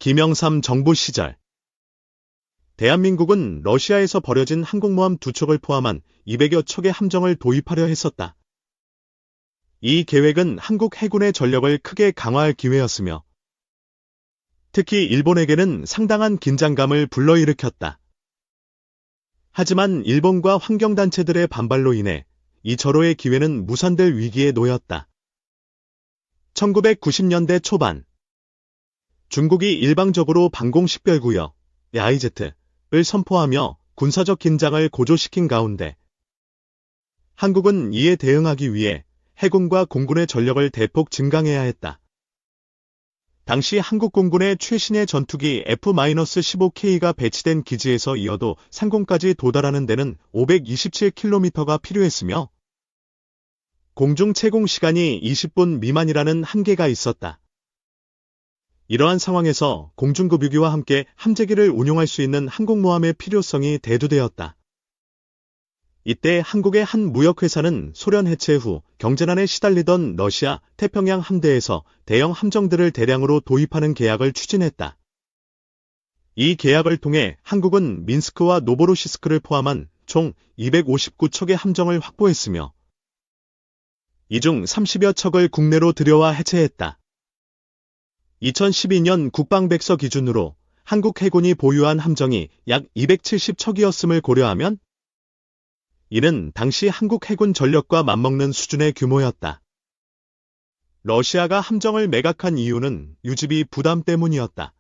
김영삼 정부 시절 대한민국은 러시아에서 버려진 항공모함 2척을 포함한 200여 척의 함정을 도입하려 했었다. 이 계획은 한국 해군의 전력을 크게 강화할 기회였으며 특히 일본에게는 상당한 긴장감을 불러일으켰다. 하지만 일본과 환경단체들의 반발로 인해 이 절호의 기회는 무산될 위기에 놓였다. 1990년대 초반 중국이 일방적으로 방공식별구역 (EIZ를) 선포하며 군사적 긴장을 고조시킨 가운데 한국은 이에 대응하기 위해 해군과 공군의 전력을 대폭 증강해야 했다. 당시 한국 공군의 최신의 전투기 F-15K가 배치된 기지에서 이어도 상공까지 도달하는 데는 527km가 필요했으며 공중 채공 시간이 20분 미만이라는 한계가 있었다. 이러한 상황에서 공중급유기와 함께 함재기를 운용할 수 있는 항공모함의 필요성이 대두되었다. 이때 한국의 한 무역회사는 소련 해체 후 경제난에 시달리던 러시아 태평양 함대에서 대형 함정들을 대량으로 도입하는 계약을 추진했다. 이 계약을 통해 한국은 민스크와 노보로시스크를 포함한 총 259척의 함정을 확보했으며 이 중 30여 척을 국내로 들여와 해체했다. 2012년 국방백서 기준으로 한국 해군이 보유한 함정이 약 270척이었음을 고려하면 이는 당시 한국 해군 전력과 맞먹는 수준의 규모였다. 러시아가 함정을 매각한 이유는 유지비 부담 때문이었다.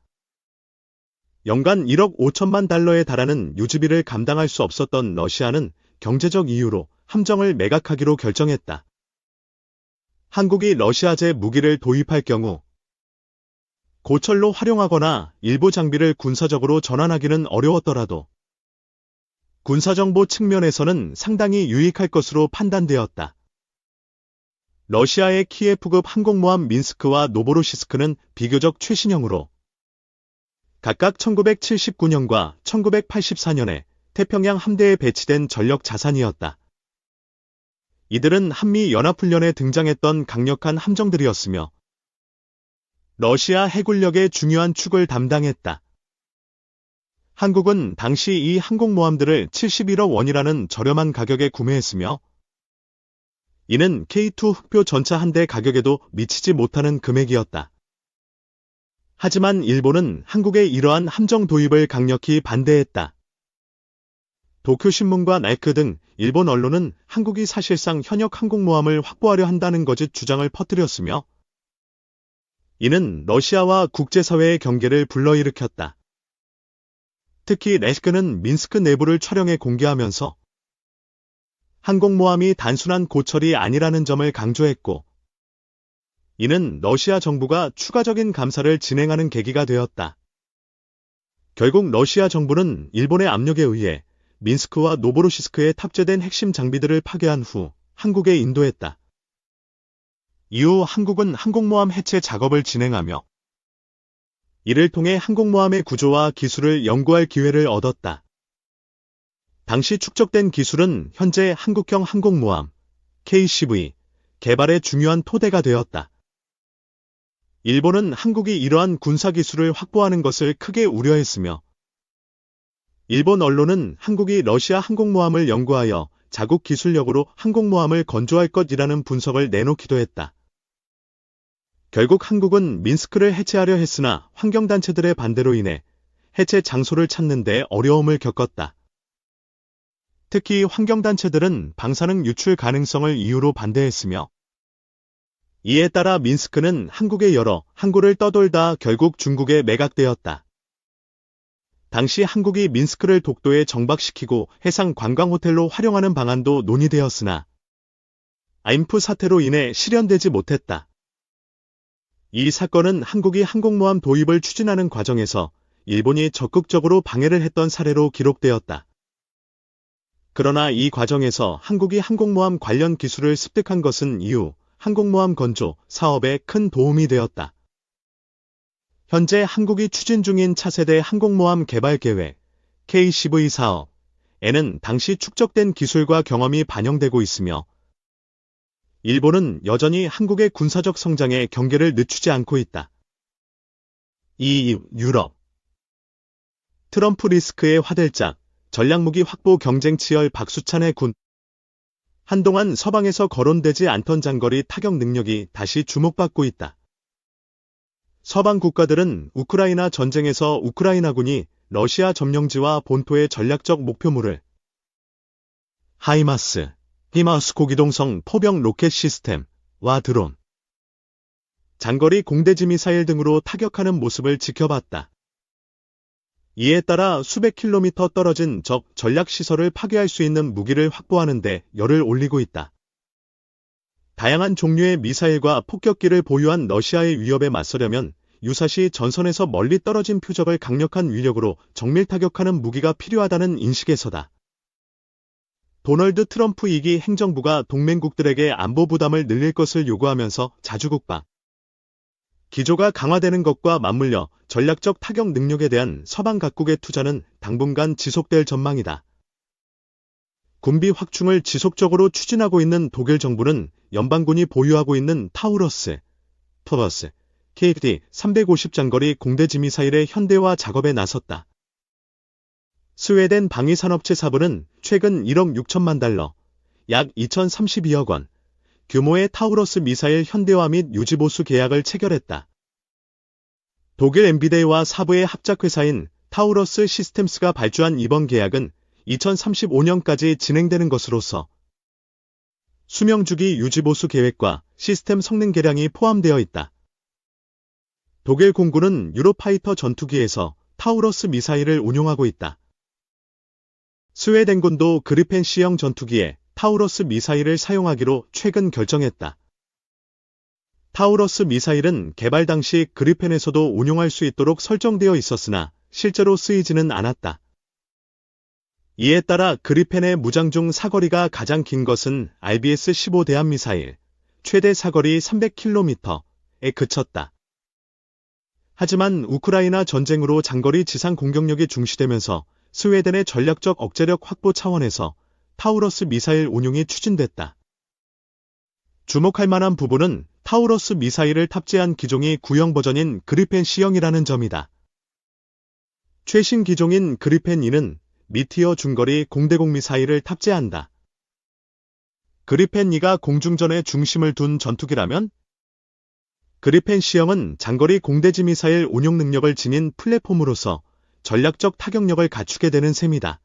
연간 1억 5천만 달러에 달하는 유지비를 감당할 수 없었던 러시아는 경제적 이유로 함정을 매각하기로 결정했다. 한국이 러시아제 무기를 도입할 경우 고철로 활용하거나 일부 장비를 군사적으로 전환하기는 어려웠더라도 군사정보 측면에서는 상당히 유익할 것으로 판단되었다. 러시아의 키예프급 항공모함 민스크와 노보로시스크는 비교적 최신형으로 각각 1979년과 1984년에 태평양 함대에 배치된 전력 자산이었다. 이들은 한미 연합훈련에 등장했던 강력한 함정들이었으며 러시아 해군력의 중요한 축을 담당했다. 한국은 당시 이 항공모함들을 71억 원이라는 저렴한 가격에 구매했으며 이는 K2 흑표 전차 한 대 가격에도 미치지 못하는 금액이었다. 하지만 일본은 한국의 이러한 함정 도입을 강력히 반대했다. 도쿄신문과 나이크 등 일본 언론은 한국이 사실상 현역 항공모함을 확보하려 한다는 거짓 주장을 퍼뜨렸으며 이는 러시아와 국제사회의 경계를 불러일으켰다. 특히 레스크는 민스크 내부를 촬영해 공개하면서 항공모함이 단순한 고철이 아니라는 점을 강조했고 이는 러시아 정부가 추가적인 감사를 진행하는 계기가 되었다. 결국 러시아 정부는 일본의 압력에 의해 민스크와 노보로시스크에 탑재된 핵심 장비들을 파괴한 후 한국에 인도했다. 이후 한국은 항공모함 해체 작업을 진행하며 이를 통해 항공모함의 구조와 기술을 연구할 기회를 얻었다. 당시 축적된 기술은 현재 한국형 항공모함 KCV 개발의 중요한 토대가 되었다. 일본은 한국이 이러한 군사기술을 확보하는 것을 크게 우려했으며 일본 언론은 한국이 러시아 항공모함을 연구하여 자국 기술력으로 항공모함을 건조할 것이라는 분석을 내놓기도 했다. 결국 한국은 민스크를 해체하려 했으나 환경단체들의 반대로 인해 해체 장소를 찾는 데 어려움을 겪었다. 특히 환경단체들은 방사능 유출 가능성을 이유로 반대했으며 이에 따라 민스크는 한국의 여러 항구를 떠돌다 결국 중국에 매각되었다. 당시 한국이 민스크를 독도에 정박시키고 해상 관광호텔로 활용하는 방안도 논의되었으나 아임프 사태로 인해 실현되지 못했다. 이 사건은 한국이 항공모함 도입을 추진하는 과정에서 일본이 적극적으로 방해를 했던 사례로 기록되었다. 그러나 이 과정에서 한국이 항공모함 관련 기술을 습득한 것은 이후 항공모함 건조 사업에 큰 도움이 되었다. 현재 한국이 추진 중인 차세대 항공모함 개발 계획 KCV 사업에는 당시 축적된 기술과 경험이 반영되고 있으며 일본은 여전히 한국의 군사적 성장에 경계를 늦추지 않고 있다. 유럽. 트럼프 리스크의 화들짝, 전략무기 확보 경쟁 치열 박수찬의 군. 한동안 서방에서 거론되지 않던 장거리 타격 능력이 다시 주목받고 있다. 서방 국가들은 우크라이나 전쟁에서 우크라이나군이 러시아 점령지와 본토의 전략적 목표물을 하이마스, 히마스 고기동성 포병 로켓 시스템과 드론, 장거리 공대지 미사일 등으로 타격하는 모습을 지켜봤다. 이에 따라 수백 킬로미터 떨어진 적 전략시설을 파괴할 수 있는 무기를 확보하는 데 열을 올리고 있다. 다양한 종류의 미사일과 폭격기를 보유한 러시아의 위협에 맞서려면 유사시 전선에서 멀리 떨어진 표적을 강력한 위력으로 정밀 타격하는 무기가 필요하다는 인식에서다. 도널드 트럼프 2기 행정부가 동맹국들에게 안보 부담을 늘릴 것을 요구하면서 자주국방 기조가 강화되는 것과 맞물려 전략적 타격 능력에 대한 서방 각국의 투자는 당분간 지속될 전망이다. 군비 확충을 지속적으로 추진하고 있는 독일 정부는 연방군이 보유하고 있는 타우러스, KD-350 장거리 공대지 미사일의 현대화 작업에 나섰다. 스웨덴 방위산업체 사부는 최근 1억 6천만 달러, 약 2032억 원, 규모의 타우러스 미사일 현대화 및 유지보수 계약을 체결했다. 독일 엔비데이와 사부의 합작회사인 타우러스 시스템스가 발주한 이번 계약은 2035년까지 진행되는 것으로서 수명주기 유지보수 계획과 시스템 성능 개량이 포함되어 있다. 독일 공군은 유로파이터 전투기에서 타우러스 미사일을 운용하고 있다. 스웨덴군도 그리펜 C형 전투기에 타우러스 미사일을 사용하기로 최근 결정했다. 타우러스 미사일은 개발 당시 그리펜에서도 운용할 수 있도록 설정되어 있었으나 실제로 쓰이지는 않았다. 이에 따라 그리펜의 무장 중 사거리가 가장 긴 것은 RBS-15 대함미사일, 최대 사거리 300km에 그쳤다. 하지만 우크라이나 전쟁으로 장거리 지상 공격력이 중시되면서 스웨덴의 전략적 억제력 확보 차원에서 타우러스 미사일 운용이 추진됐다. 주목할 만한 부분은 타우러스 미사일을 탑재한 기종이 구형 버전인 그리펜 C형이라는 점이다. 최신 기종인 그리펜 2는 미티어 중거리 공대공 미사일을 탑재한다. 그리펜 2가 공중전에 중심을 둔 전투기라면 그리펜 C형은 장거리 공대지 미사일 운용 능력을 지닌 플랫폼으로서 전략적 타격력을 갖추게 되는 셈이다.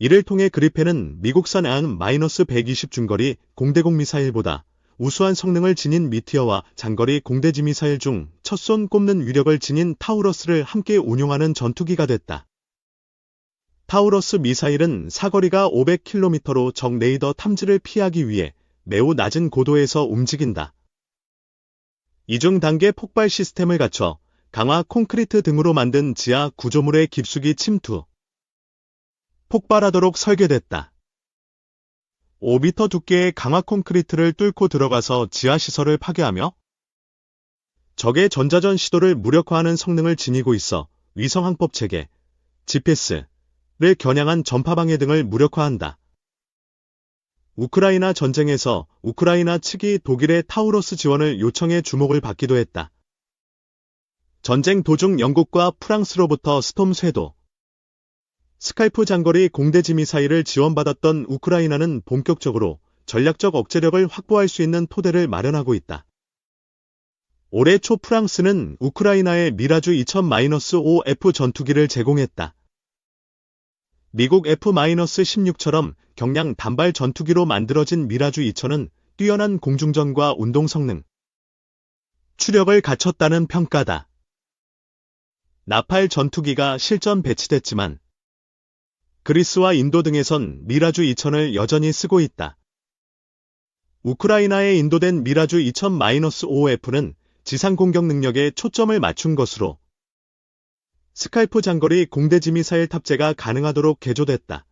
이를 통해 그리펜은 미국산 AIM-120 중거리 공대공 미사일보다 우수한 성능을 지닌 미티어와 장거리 공대지 미사일 중 첫 손 꼽는 위력을 지닌 타우러스를 함께 운용하는 전투기가 됐다. 타우러스 미사일은 사거리가 500km로 적 레이더 탐지를 피하기 위해 매우 낮은 고도에서 움직인다. 이중 단계 폭발 시스템을 갖춰 강화 콘크리트 등으로 만든 지하 구조물의 깊숙이 침투, 폭발하도록 설계됐다. 5m 두께의 강화 콘크리트를 뚫고 들어가서 지하 시설을 파괴하며 적의 전자전 시도를 무력화하는 성능을 지니고 있어 위성항법 체계, GPS를 겨냥한 전파방해 등을 무력화한다. 우크라이나 전쟁에서 우크라이나 측이 독일의 타우러스 지원을 요청해 주목을 받기도 했다. 전쟁 도중 영국과 프랑스로부터 스톰 쇄도, 스칼프 장거리 공대지 미사일을 지원받았던 우크라이나는 본격적으로 전략적 억제력을 확보할 수 있는 토대를 마련하고 있다. 올해 초 프랑스는 우크라이나에 미라주 2000-5F 전투기를 제공했다. 미국 F-16처럼 경량 단발 전투기로 만들어진 미라주 2000은 뛰어난 공중전과 운동 성능, 추력을 갖췄다는 평가다. 나팔 전투기가 실전 배치됐지만 그리스와 인도 등에선 미라주 2000을 여전히 쓰고 있다. 우크라이나에 인도된 미라주 2000-5F는 지상 공격 능력에 초점을 맞춘 것으로 스칼프 장거리 공대지 미사일 탑재가 가능하도록 개조됐다.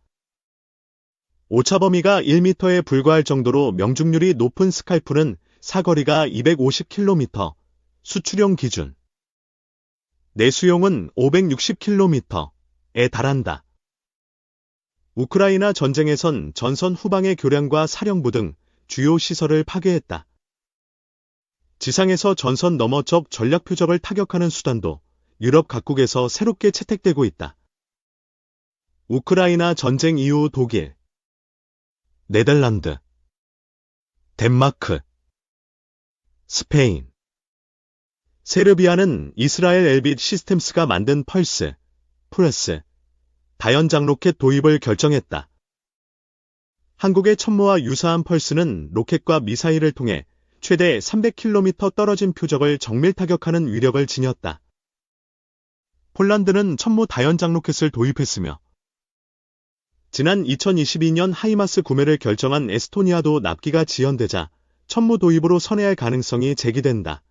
오차 범위가 1m에 불과할 정도로 명중률이 높은 스칼프는 사거리가 250km, 수출용 기준. 내수용은 560km에 달한다. 우크라이나 전쟁에선 전선 후방의 교량과 사령부 등 주요 시설을 파괴했다. 지상에서 전선 너머 적 전략 표적을 타격하는 수단도 유럽 각국에서 새롭게 채택되고 있다. 우크라이나 전쟁 이후 독일, 네덜란드, 덴마크, 스페인, 세르비아는 이스라엘 엘빗 시스템스가 만든 펄스, 프레스, 다연장 로켓 도입을 결정했다. 한국의 천모와 유사한 펄스는 로켓과 미사일을 통해 최대 300km 떨어진 표적을 정밀 타격하는 위력을 지녔다. 폴란드는 천모 다연장 로켓을 도입했으며 지난 2022년 하이마스 구매를 결정한 에스토니아도 납기가 지연되자 천모 도입으로 선회할 가능성이 제기된다.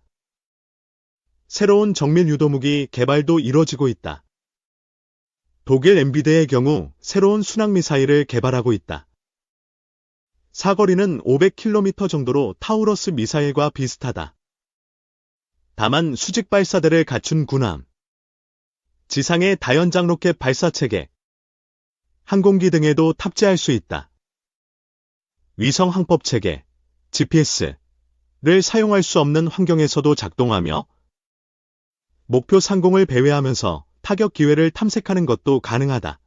새로운 정밀 유도무기 개발도 이뤄지고 있다. 독일 엠비데의 경우 새로운 순항미사일을 개발하고 있다. 사거리는 500km 정도로 타우러스 미사일과 비슷하다. 다만 수직 발사대를 갖춘 군함, 지상의 다연장 로켓 발사체계, 항공기 등에도 탑재할 수 있다. 위성 항법 체계, GPS를 사용할 수 없는 환경에서도 작동하며 목표 상공을 배회하면서 타격 기회를 탐색하는 것도 가능하다.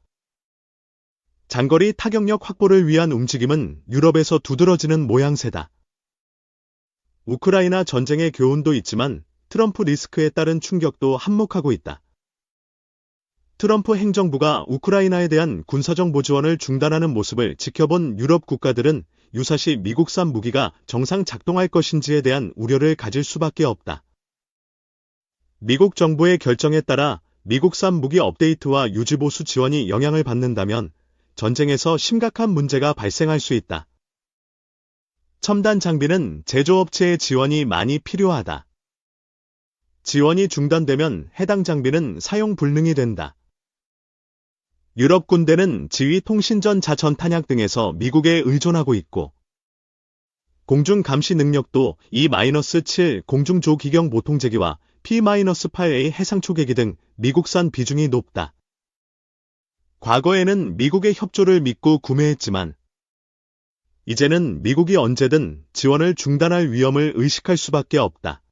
장거리 타격력 확보를 위한 움직임은 유럽에서 두드러지는 모양새다. 우크라이나 전쟁의 교훈도 있지만 트럼프 리스크에 따른 충격도 한몫하고 있다. 트럼프 행정부가 우크라이나에 대한 군사정보 지원을 중단하는 모습을 지켜본 유럽 국가들은 유사시 미국산 무기가 정상 작동할 것인지에 대한 우려를 가질 수밖에 없다. 미국 정부의 결정에 따라 미국산 무기 업데이트와 유지보수 지원이 영향을 받는다면 전쟁에서 심각한 문제가 발생할 수 있다. 첨단 장비는 제조업체의 지원이 많이 필요하다. 지원이 중단되면 해당 장비는 사용 불능이 된다. 유럽 군대는 지휘 통신전 자전 탄약 등에서 미국에 의존하고 있고 공중 감시 능력도 E-7 공중조기경 모통제기와 P-8A 해상초계기 등 미국산 비중이 높다. 과거에는 미국의 협조를 믿고 구매했지만 이제는 미국이 언제든 지원을 중단할 위험을 의식할 수밖에 없다.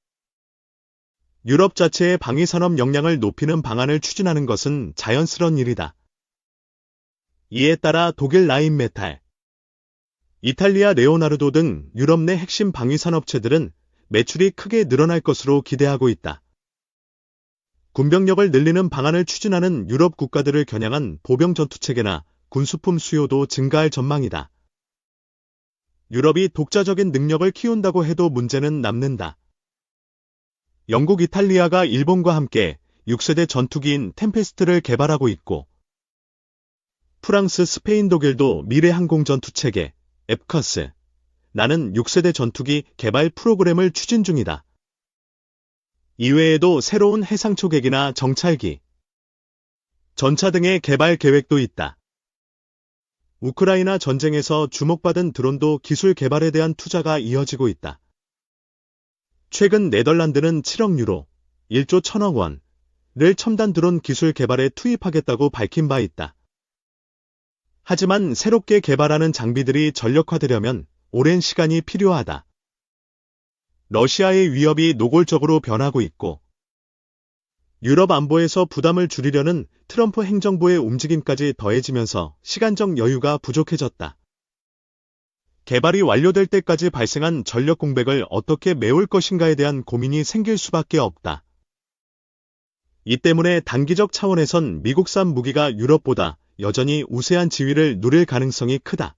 유럽 자체의 방위산업 역량을 높이는 방안을 추진하는 것은 자연스러운 일이다. 이에 따라 독일 라인메탈, 이탈리아 레오나르도 등 유럽 내 핵심 방위산업체들은 매출이 크게 늘어날 것으로 기대하고 있다. 군병력을 늘리는 방안을 추진하는 유럽 국가들을 겨냥한 보병 전투체계나 군수품 수요도 증가할 전망이다. 유럽이 독자적인 능력을 키운다고 해도 문제는 남는다. 영국, 이탈리아가 일본과 함께 6세대 전투기인 템페스트를 개발하고 있고 프랑스, 스페인, 독일도 미래 항공전투체계 에프카스 나는 6세대 전투기 개발 프로그램을 추진 중이다. 이외에도 새로운 해상초계기나 정찰기, 전차 등의 개발 계획도 있다. 우크라이나 전쟁에서 주목받은 드론도 기술 개발에 대한 투자가 이어지고 있다. 최근 네덜란드는 7억 유로, 1조 1천억 원을 첨단 드론 기술 개발에 투입하겠다고 밝힌 바 있다. 하지만 새롭게 개발하는 장비들이 전력화되려면 오랜 시간이 필요하다. 러시아의 위협이 노골적으로 변하고 있고 유럽 안보에서 부담을 줄이려는 트럼프 행정부의 움직임까지 더해지면서 시간적 여유가 부족해졌다. 개발이 완료될 때까지 발생한 전력 공백을 어떻게 메울 것인가에 대한 고민이 생길 수밖에 없다. 이 때문에 단기적 차원에선 미국산 무기가 유럽보다 여전히 우세한 지위를 누릴 가능성이 크다.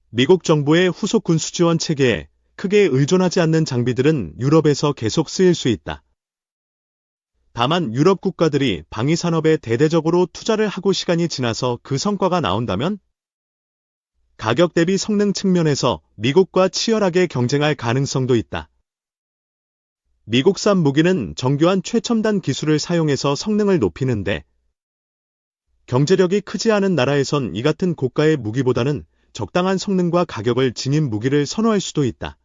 미국 정부의 후속 군수 지원 체계에 크게 의존하지 않는 장비들은 유럽에서 계속 쓰일 수 있다. 다만 유럽 국가들이 방위 산업에 대대적으로 투자를 하고 시간이 지나서 그 성과가 나온다면 가격 대비 성능 측면에서 미국과 치열하게 경쟁할 가능성도 있다. 미국산 무기는 정교한 최첨단 기술을 사용해서 성능을 높이는데 경제력이 크지 않은 나라에선 이 같은 고가의 무기보다는 적당한 성능과 가격을 지닌 무기를 선호할 수도 있다.